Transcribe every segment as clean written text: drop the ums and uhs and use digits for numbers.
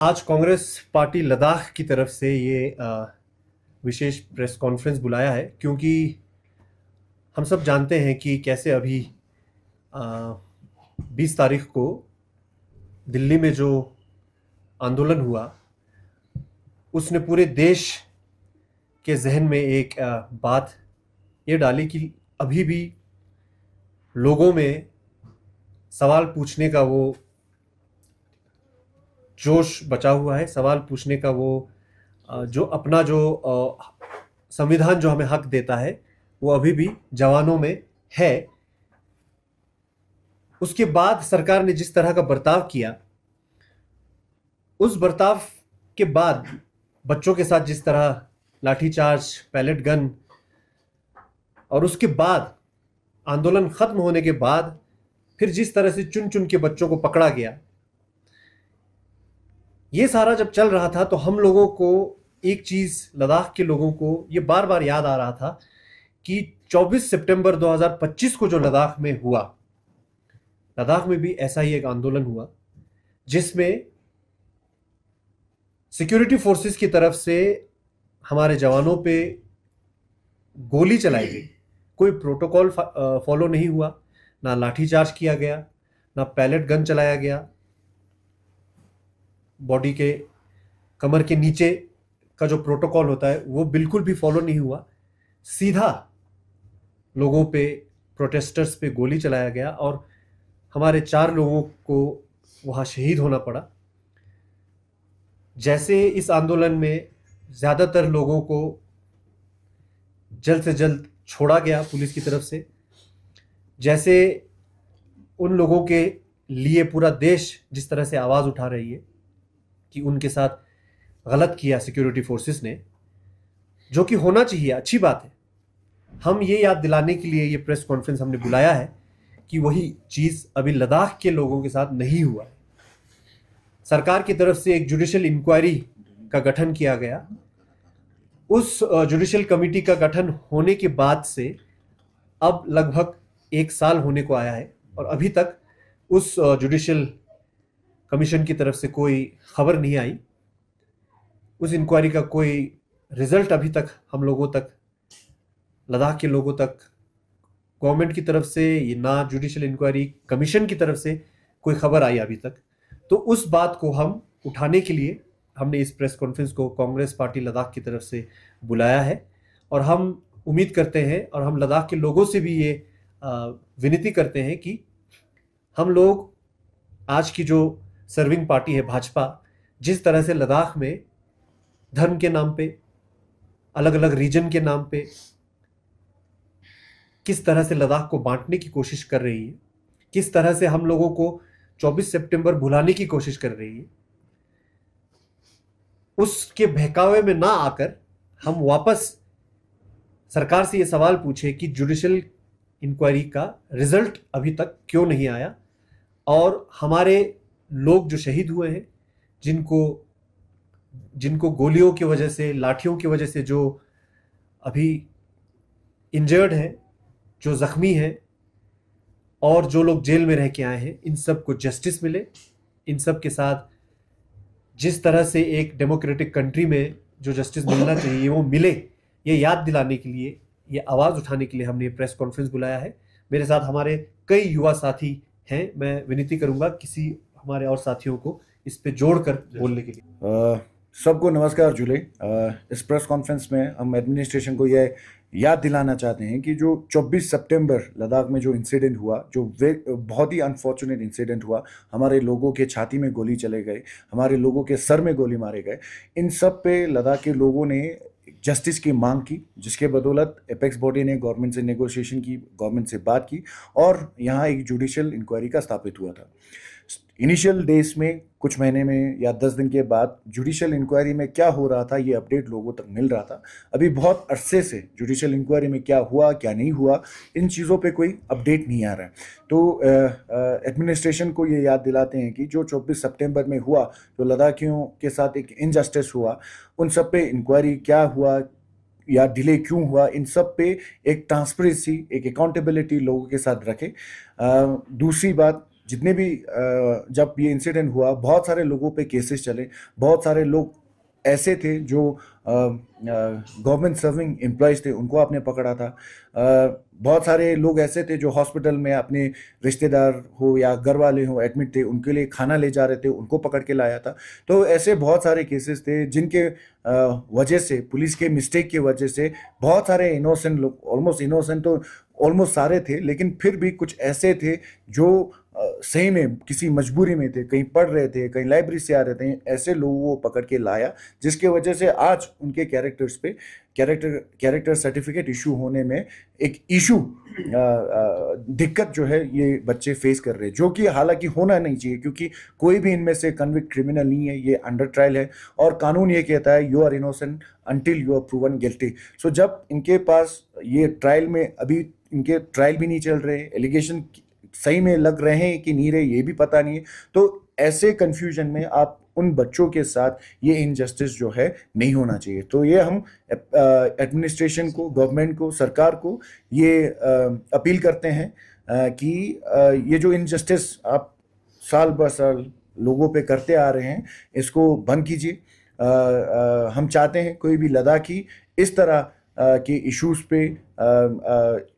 आज कांग्रेस पार्टी लद्दाख की तरफ से ये विशेष प्रेस कॉन्फ्रेंस बुलाया है क्योंकि हम सब जानते हैं कि कैसे अभी 20 तारीख को दिल्ली में जो आंदोलन हुआ उसने पूरे देश के जहन में एक बात ये डाली कि अभी भी लोगों में सवाल पूछने का वो जोश बचा हुआ है, सवाल पूछने का वो जो अपना जो संविधान जो हमें हक देता है वो अभी भी जवानों में है। उसके बाद सरकार ने जिस तरह का बर्ताव किया, उस बर्ताव के बाद बच्चों के साथ जिस तरह लाठीचार्ज, पैलेट गन, और उसके बाद आंदोलन खत्म होने के बाद फिर जिस तरह से चुन चुन के बच्चों को पकड़ा गया, ये सारा जब चल रहा था तो हम लोगों को एक चीज, लद्दाख के लोगों को ये बार बार याद आ रहा था कि 24 सितंबर 2025 को जो लद्दाख में हुआ, लद्दाख में भी ऐसा ही एक आंदोलन हुआ जिसमें सिक्योरिटी फोर्सेस की तरफ से हमारे जवानों पे गोली चलाई गई। कोई प्रोटोकॉल फॉलो नहीं हुआ, ना लाठीचार्ज किया गया, ना पैलेट गन चलाया गया, बॉडी के कमर के नीचे का जो प्रोटोकॉल होता है वो बिल्कुल भी फॉलो नहीं हुआ। सीधा लोगों पे, प्रोटेस्टर्स पे गोली चलाया गया और हमारे 4 लोगों को वहाँ शहीद होना पड़ा। जैसे इस आंदोलन में ज़्यादातर लोगों को जल्द से जल्द छोड़ा गया पुलिस की तरफ से, जैसे उन लोगों के लिए पूरा देश जिस तरह से आवाज़ उठा रही है कि उनके साथ गलत किया सिक्योरिटी फोर्सेस ने, जो कि होना चाहिए, अच्छी बात है। हम ये याद दिलाने के लिए ये प्रेस कॉन्फ्रेंस हमने बुलाया है कि वही चीज़ अभी लद्दाख के लोगों के साथ नहीं हुआ। सरकार की तरफ से एक जुडिशियल इंक्वायरी का गठन किया गया। उस जुडिशियल कमेटी का गठन होने के बाद से अब लगभग 1 साल होने को आया है और अभी तक उस जुडिशियल कमीशन की तरफ से कोई खबर नहीं आई। उस इंक्वायरी का कोई रिजल्ट अभी तक हम लोगों तक, लद्दाख के लोगों तक, गवर्नमेंट की तरफ से ये ना जुडिशियल इंक्वायरी कमीशन की तरफ से कोई खबर आई अभी तक। तो उस बात को हम उठाने के लिए हमने इस प्रेस कॉन्फ्रेंस को कांग्रेस पार्टी लद्दाख की तरफ से बुलाया है और हम उम्मीद करते हैं और हम लद्दाख के लोगों से भी ये विनती करते हैं कि हम लोग, आज की जो सर्विंग पार्टी है भाजपा, जिस तरह से लद्दाख में धर्म के नाम पे, अलग अलग रीजन के नाम पे किस तरह से लद्दाख को बांटने की कोशिश कर रही है, किस तरह से हम लोगों को 24 सितंबर भुलाने की कोशिश कर रही है, उसके बहकावे में ना आकर हम वापस सरकार से ये सवाल पूछे कि जुडिशियल इंक्वायरी का रिजल्ट अभी तक क्यों नहीं आया और हमारे लोग जो शहीद हुए हैं, जिनको गोलियों की वजह से, लाठियों की वजह से जो अभी इंजर्ड हैं, जो जख्मी हैं और जो लोग जेल में रह के आए हैं, इन सब को जस्टिस मिले। इन सब के साथ जिस तरह से एक डेमोक्रेटिक कंट्री में जो जस्टिस मिलना चाहिए वो मिले, ये याद दिलाने के लिए, ये आवाज़ उठाने के लिए हमने ये प्रेस कॉन्फ्रेंस बुलाया है। मेरे साथ हमारे कई युवा साथी हैं। मैं विनती करूंगा किसी हमारे और साथियों को इस पे जोड़कर बोलने के लिए। सबको नमस्कार जुले। इस प्रेस कॉन्फ्रेंस में हम एडमिनिस्ट्रेशन को यह याद दिलाना चाहते हैं कि जो 24 सितंबर लद्दाख में जो इंसिडेंट हुआ, जो बहुत ही अनफॉर्चुनेट इंसिडेंट हुआ, हमारे लोगों के छाती में गोली चले गए, हमारे लोगों के सर में गोली मारे गए, इन सब पे लद्दाख के लोगों ने जस्टिस की मांग की, जिसके बदौलत एपेक्स बॉडी ने गवर्नमेंट से नेगोशिएशन की, गवर्नमेंट से बात की और यहाँ एक जुडिशियल इंक्वायरी का स्थापित हुआ था। इनिशियल डेज में, कुछ महीने में या 10 दिन के बाद जुडिशियल इंक्वायरी में क्या हो रहा था ये अपडेट लोगों तक मिल रहा था। अभी बहुत अरसे से जुडिशियल इंक्वायरी में क्या हुआ क्या नहीं हुआ, इन चीज़ों पे कोई अपडेट नहीं आ रहा है। तो एडमिनिस्ट्रेशन को ये याद दिलाते हैं कि जो 24 सितंबर में हुआ, जो लद्दाखियों के साथ एक इनजस्टिस हुआ, उन सब पे इंक्वायरी क्या हुआ या डिले क्यों हुआ, इन सब पे एक ट्रांसपेरेंसी, एक अकाउंटेबिलिटी लोगों के साथ रखें। दूसरी बात, जितने भी जब ये इंसिडेंट हुआ बहुत सारे लोगों पे केसेस चले, बहुत सारे लोग ऐसे थे जो गवर्नमेंट सर्विंग एम्प्लॉयज़ थे, उनको आपने पकड़ा था। बहुत सारे लोग ऐसे थे जो हॉस्पिटल में अपने रिश्तेदार हो या घर वाले हो एडमिट थे, उनके लिए खाना ले जा रहे थे, उनको पकड़ के लाया था। तो ऐसे बहुत सारे केसेस थे जिनके वजह से, पुलिस के मिस्टेक की वजह से बहुत सारे इनोसेंट लोग, ऑलमोस्ट इनोसेंट तो ऑलमोस्ट सारे थे, लेकिन फिर भी कुछ ऐसे थे जो सही में किसी मजबूरी में थे, कहीं पढ़ रहे थे, कहीं लाइब्रेरी से आ रहे थे, ऐसे लोगों को पकड़ के लाया, जिसके वजह से आज उनके कैरेक्टर्स पे कैरेक्टर सर्टिफिकेट इशू होने में एक इशू दिक्कत जो है ये बच्चे फेस कर रहे हैं, जो कि हालांकि होना नहीं चाहिए, क्योंकि कोई भी इनमें से कन्विक्ट क्रिमिनल नहीं है, ये अंडर ट्रायल है और कानून ये कहता है you are innocent until you are proven guilty. So जब इनके पास ये ट्रायल में, अभी इनके ट्रायल भी नहीं चल रहे, एलिगेशन सही में लग रहे हैं कि नहीं रहे ये भी पता नहीं है, तो ऐसे कंफ्यूजन में आप उन बच्चों के साथ ये इनजस्टिस जो है नहीं होना चाहिए। तो ये हम एडमिनिस्ट्रेशन को, गवर्नमेंट को, सरकार को ये अपील करते हैं कि ये जो इनजस्टिस आप साल ब साल लोगों पे करते आ रहे हैं, इसको बंद कीजिए। हम चाहते हैं कोई भी लद्दाखी इस तरह के इश्यूज पे,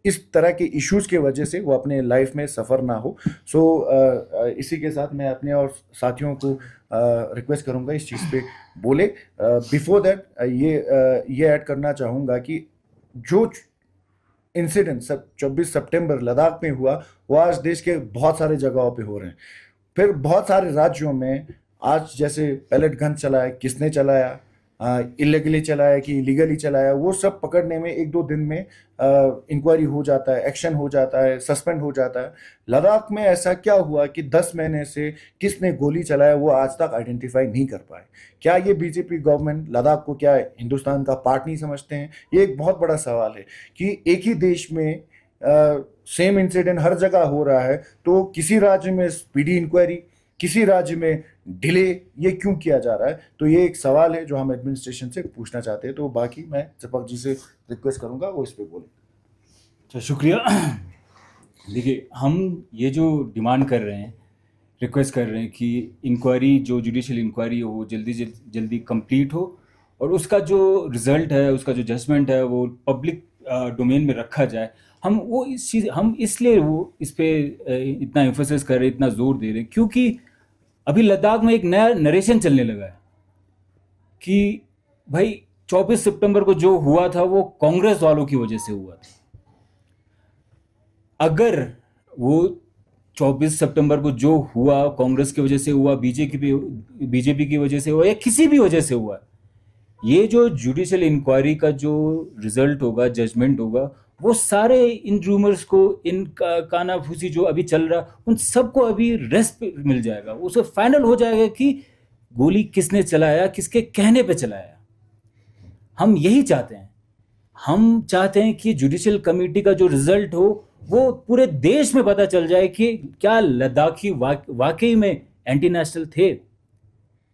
इस तरह के इश्यूज के वजह से वो अपने लाइफ में सफ़र ना हो। सो इसी के साथ मैं अपने और साथियों को रिक्वेस्ट करूंगा इस चीज़ पे बोले। बिफोर दैट ये ऐड करना चाहूँगा कि जो इंसिडेंट 24 सितंबर लद्दाख में हुआ, वो आज देश के बहुत सारे जगहों पे हो रहे हैं। फिर बहुत सारे राज्यों में आज जैसे पैलेट गन चलाया, किसने चलाया, इलीगली चलाया कि इलीगली चलाया, वो सब पकड़ने में 1-2 दिन में इंक्वायरी हो जाता है, एक्शन हो जाता है, सस्पेंड हो जाता है। लद्दाख में ऐसा क्या हुआ कि 10 महीने से किसने गोली चलाया वो आज तक आइडेंटिफाई नहीं कर पाए। क्या ये बीजेपी गवर्नमेंट लद्दाख को क्या हिंदुस्तान का पार्ट नहीं समझते हैं? ये एक बहुत बड़ा सवाल है कि एक ही देश में सेम इंसिडेंट हर जगह हो रहा है, तो किसी राज्य में स्पीडी इंक्वायरी, किसी राज्य में डिले, ये क्यों किया जा रहा है? तो ये एक सवाल है जो हम एडमिनिस्ट्रेशन से पूछना चाहते हैं। तो बाकी मैं दीपक जी से रिक्वेस्ट करूंगा वो इस पे बोले। अच्छा, शुक्रिया। देखिए, हम ये जो डिमांड कर रहे हैं, रिक्वेस्ट कर रहे हैं कि इंक्वायरी, जो जुडिशियल इंक्वायरी हो, वो जल्दी कंप्लीट हो और उसका जो रिज़ल्ट है, उसका जो जजमेंट है, वो पब्लिक डोमेन में रखा जाए। हम इसलिए वो इस पे इतना एम्फोसिस कर रहे हैं, इतना जोर दे रहे हैं, क्योंकि अभी लद्दाख में एक नया नरेशन चलने लगा है कि भाई 24 सितंबर को जो हुआ था वो कांग्रेस वालों की वजह से हुआ था। अगर वो 24 सितंबर को जो हुआ कांग्रेस की वजह से हुआ, बीजेपी की वजह से हुआ या किसी भी वजह से हुआ, ये जो जुडिशियल इंक्वायरी का जो रिजल्ट होगा, जजमेंट होगा, वो सारे इन रूमर्स को, इन कानाफूसी जो अभी चल रहा, उन सबको अभी रेस्ट मिल जाएगा। उसे फाइनल हो जाएगा कि गोली किसने चलाया, किसके कहने पे चलाया। हम यही चाहते हैं। हम चाहते हैं कि जुडिशियल कमेटी का जो रिजल्ट हो वो पूरे देश में पता चल जाए कि क्या लद्दाखी वाकई में एंटी नेशनल थे,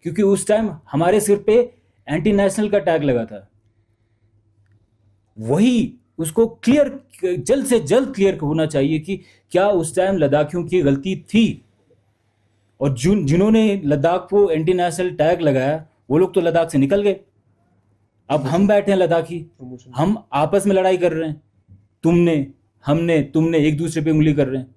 क्योंकि उस टाइम हमारे सिर पे एंटी नेशनल का टैग लगा था। वही उसको जल्द से जल्द क्लियर होना चाहिए कि क्या उस टाइम लद्दाखियों की गलती थी, और जिन्होंने लद्दाख को एंटी नेशनल टैग लगाया वो लोग तो लद्दाख से निकल गए। अब हम बैठे हैं लद्दाखी, हम आपस में लड़ाई कर रहे हैं, तुमने एक दूसरे पे उंगली कर रहे हैं।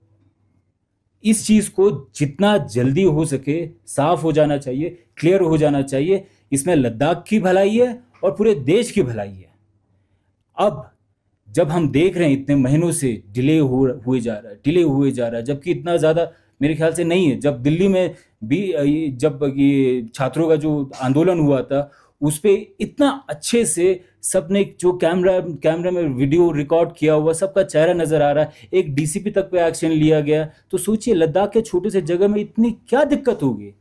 इस चीज को जितना जल्दी हो सके साफ हो जाना चाहिए, क्लियर हो जाना चाहिए। इसमें लद्दाख की भलाई है और पूरे देश की भलाई है। अब जब हम देख रहे हैं इतने महीनों से डिले हुए जा रहा है, जबकि इतना ज़्यादा मेरे ख्याल से नहीं है। जब दिल्ली में भी जब ये छात्रों का जो आंदोलन हुआ था, उस पर इतना अच्छे से सबने जो कैमरा में वीडियो रिकॉर्ड किया हुआ, सबका चेहरा नज़र आ रहा है, एक डीसीपी तक पे एक्शन लिया गया। तो सोचिए लद्दाख के छोटे से जगह में इतनी क्या दिक्कत होगी।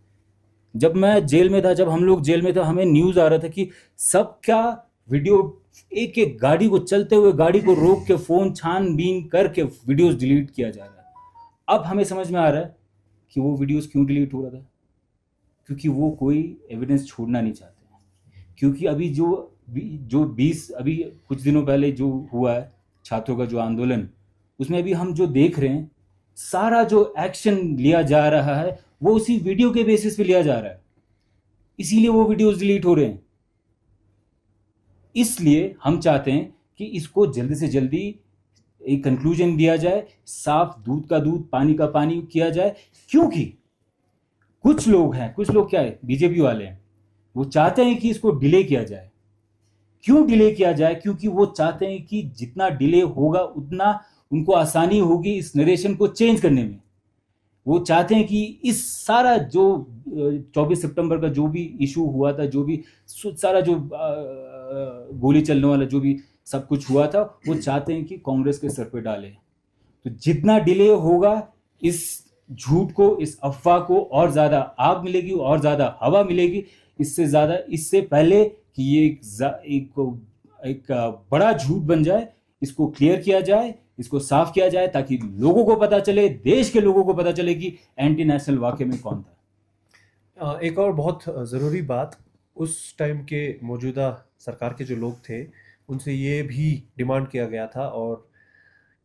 जब मैं जेल में था, जब हम लोग जेल में थे, हमें न्यूज़ आ रहा था कि सब क्या वीडियो, एक एक गाड़ी को, चलते हुए गाड़ी को रोक के फ़ोन छानबीन करके वीडियोस डिलीट किया जा रहा है। अब हमें समझ में आ रहा है कि वो वीडियोस क्यों डिलीट हो रहा था, क्योंकि वो कोई एविडेंस छोड़ना नहीं चाहते हैं। क्योंकि अभी अभी कुछ दिनों पहले जो हुआ है छात्रों का जो आंदोलन, उसमें अभी हम जो देख रहे हैं, सारा जो एक्शन लिया जा रहा है वो उसी वीडियो के बेसिस पे लिया जा रहा है, इसीलिए वो वीडियोस डिलीट हो रहे हैं। इसलिए हम चाहते हैं कि इसको जल्दी से जल्दी एक कंक्लूजन दिया जाए, साफ दूध का दूध पानी का पानी किया जाए। क्योंकि कुछ लोग हैं, कुछ लोग क्या है, बीजेपी वाले हैं, वो चाहते हैं कि इसको डिले किया जाए। क्यों डिले किया जाए? क्योंकि वो चाहते हैं कि जितना डिले होगा उतना उनको आसानी होगी इस नरेशन को चेंज करने में। वो चाहते हैं कि इस सारा जो 24 सितंबर का जो भी इशू हुआ था, जो भी सारा जो गोली चलने वाला जो भी सब कुछ हुआ था, वो चाहते हैं कि कांग्रेस के सर पे डाले। तो जितना डिले होगा इस झूठ को, इस अफवाह को और ज्यादा आग मिलेगी और ज्यादा हवा मिलेगी। इससे ज्यादा, इससे पहले कि ये एक बड़ा झूठ बन जाए, इसको क्लियर किया जाए, इसको साफ किया जाए, ताकि लोगों को पता चले, देश के लोगों को पता चले कि एंटी नेशनल वाकई में कौन था। एक और बहुत ज़रूरी बात, उस टाइम के मौजूदा सरकार के जो लोग थे उनसे ये भी डिमांड किया गया था और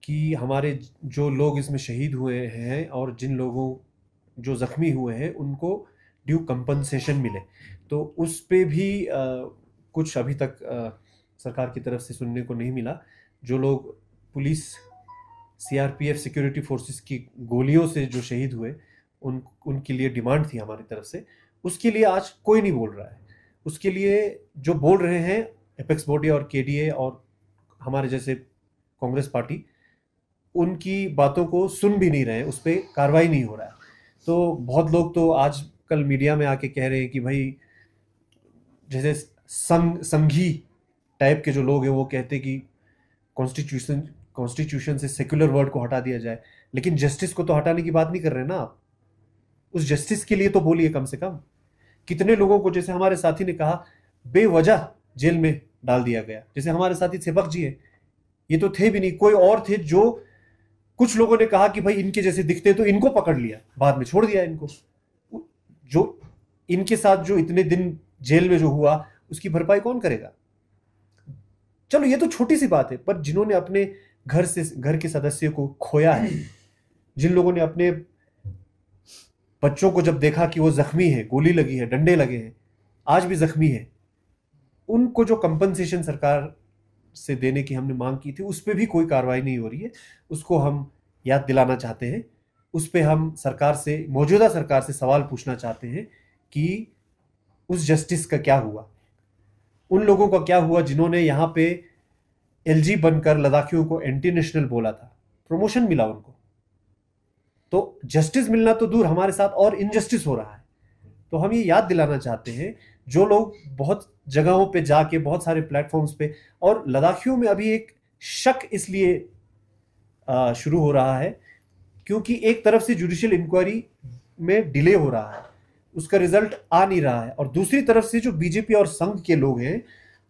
कि हमारे जो लोग इसमें शहीद हुए हैं और जिन लोगों जो ज़ख्मी हुए हैं उनको ड्यू कंपनसेशन मिले। तो उस पे भी कुछ अभी तक सरकार की तरफ से सुनने को नहीं मिला। जो लोग पुलिस, सीआरपीएफ, सिक्योरिटी फोर्सेस की गोलियों से जो शहीद हुए उनके लिए डिमांड थी हमारी तरफ से, उसके लिए आज कोई नहीं बोल रहा है। उसके लिए जो बोल रहे हैं एपेक्स बॉडी और केडीए और हमारे जैसे कांग्रेस पार्टी, उनकी बातों को सुन भी नहीं रहे हैं, उस पर कार्रवाई नहीं हो रहा है। तो बहुत लोग तो आजकल मीडिया में आके कह रहे हैं कि भाई जैसे संघी टाइप के जो लोग हैं वो कहते हैं कि कॉन्स्टिट्यूशन से सेक्युलर वर्ड को हटा दिया जाए, लेकिन जस्टिस को तो हटाने की बात नहीं कर रहे ना आप। उस जस्टिस के लिए तो बोलिए कम से कम। कितने लोगों को, जैसे हमारे साथी ने कहा, बेवजह जेल में डाल दिया गया। जैसे हमारे साथी सेवक जी है, ये तो थे भी नहीं, कोई और थे। जो कुछ लोगों ने कहा कि भाई इनके जैसे दिखते, तो इनको पकड़ लिया, बाद में छोड़ दिया इनको। जो इनके साथ जो इतने दिन जेल में जो हुआ उसकी भरपाई कौन करेगा? चलो ये तो छोटी सी बात है, पर जिन्होंने अपने घर के सदस्य को खोया है, जिन लोगों ने अपने बच्चों को जब देखा कि वो जख्मी है, गोली लगी है, डंडे लगे हैं, आज भी जख्मी है, उनको जो कंपनसेशन सरकार से देने की हमने मांग की थी, उस पर भी कोई कार्रवाई नहीं हो रही है। उसको हम याद दिलाना चाहते हैं। उस पर हम सरकार से, मौजूदा सरकार से सवाल पूछना चाहते हैं कि उस जस्टिस का क्या हुआ, उन लोगों का क्या हुआ जिन्होंने यहाँ पे एलजी बनकर लद्दाखियों को एंटी नेशनल बोला था, प्रमोशन मिला उनको। तो जस्टिस मिलना तो दूर, हमारे साथ और इनजस्टिस हो रहा है। तो हम ये याद दिलाना चाहते हैं, जो लोग बहुत जगहों पे जाके, बहुत सारे प्लेटफॉर्म्स पे, और लद्दाखियों में अभी एक शक इसलिए शुरू हो रहा है क्योंकि एक तरफ से जुडिशियल इंक्वायरी में डिले हो रहा है, उसका रिजल्ट आ नहीं रहा है, और दूसरी तरफ से जो बीजेपी और संघ के लोग हैं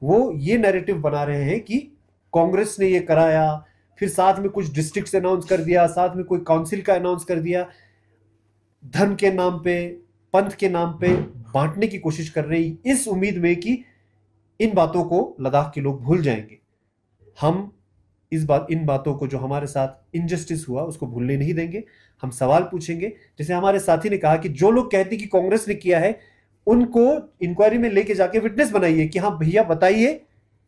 वो ये नैरेटिव बना रहे हैं कि कांग्रेस ने ये कराया, फिर साथ में कुछ डिस्ट्रिक्ट अनाउंस कर दिया, साथ में कोई काउंसिल का अनाउंस कर दिया, धर्म के नाम पे, पंथ के नाम पे बांटने की कोशिश कर रही, इस उम्मीद में कि इन बातों को लद्दाख के लोग भूल जाएंगे। हम इन बातों को, जो हमारे साथ इनजस्टिस हुआ, उसको भूलने नहीं देंगे। हम सवाल पूछेंगे। जैसे हमारे साथी ने कहा कि जो लोग कहते कि कांग्रेस ने किया है, उनको इंक्वायरी में लेके जाके विटनेस बनाइए कि हाँ भैया बताइए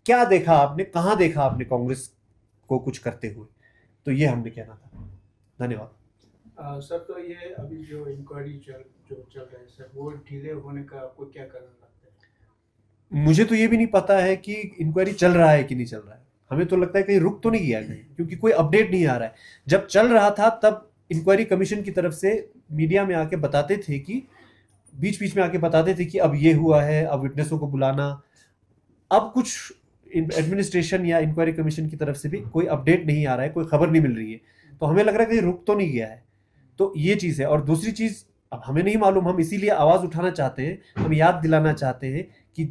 क्या देखा आपने, कहां देखा आपने कांग्रेस को कुछ करते हुए। तो ये हमने कहना था। धन्यवाद। सर, तो ये अभी जो इंक्वायरी चल रहा है सर, वो डिले होने का आपको क्या कारण लगता है? मुझे तो ये भी नहीं पता है कि इंक्वायरी चल रहा है कि नहीं चल रहा है। हमें तो लगता है कहीं रुक तो नहीं गया कहीं, क्योंकि कोई अपडेट नहीं आ रहा है। जब चल रहा था तब इंक्वायरी कमीशन की तरफ से मीडिया में आके बताते थे कि, बीच बीच में आके बताते थे कि अब ये हुआ है, अब विटनेसों को बुलाना। अब कुछ एडमिनिस्ट्रेशन या इंक्वायरी कमीशन की तरफ से भी कोई अपडेट नहीं आ रहा है, कोई खबर नहीं मिल रही है। तो हमें लग रहा है कहीं रुक तो नहीं गया है। तो ये चीज़ है। और दूसरी चीज़, अब हमें नहीं मालूम, हम इसीलिए आवाज़ उठाना चाहते हैं, हम याद दिलाना चाहते हैं कि